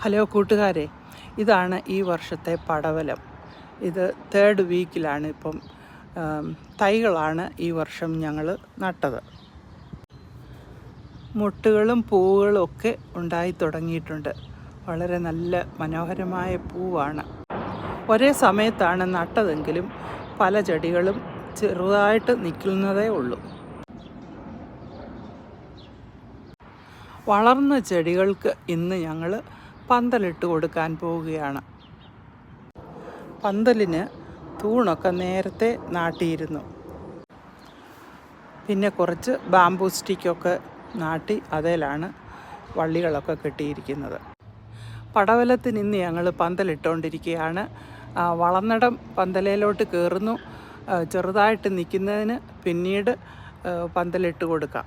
Hello കൂട്ടുകാരെ, ഇതാണ് ഈ വർഷത്തെ പടവലം. ഇത് 3rd വീക്കിലാണ്. ഇപ്പം തൈകളാണ് ഈ വർഷം ഞങ്ങൾ നട്ടത്. മുട്ടുകളും പൂവുകളും ഒക്കെ ഉണ്ടായി തുടങ്ങിയിട്ടുണ്ട്. വളരെ നല്ല മനോഹരമായ പൂവാണ്. ഒരേ സമയത്താണ് നട്ടതെങ്കിലും പല ചെടികളും ചെറുതായിട്ട് നിൽക്കുന്നതേ ഉള്ളൂ. വളർന്ന ചെടികൾക്ക് ഇന്ന് ഞങ്ങൾ പന്തലിട്ട് കൊടുക്കാൻ പോവുകയാണ്. പന്തലിന് തൂണൊക്കെ നേരത്തെ നാട്ടിയിരുന്നു. പിന്നെ കുറച്ച് ബാംബൂ സ്റ്റിക്കൊക്കെ നാട്ടി അതിലാണ് വള്ളികളൊക്കെ കെട്ടിയിരിക്കുന്നത്. പടവലത്തിന് ഇന്ന് ഞങ്ങൾ പന്തലിട്ടുകൊണ്ടിരിക്കുകയാണ്. വളർന്നിടം പന്തലയിലോട്ട് കയറുന്നു. ചെറുതായിട്ട് നിൽക്കുന്നതിന് പിന്നീട് പന്തലിട്ട് കൊടുക്കാം.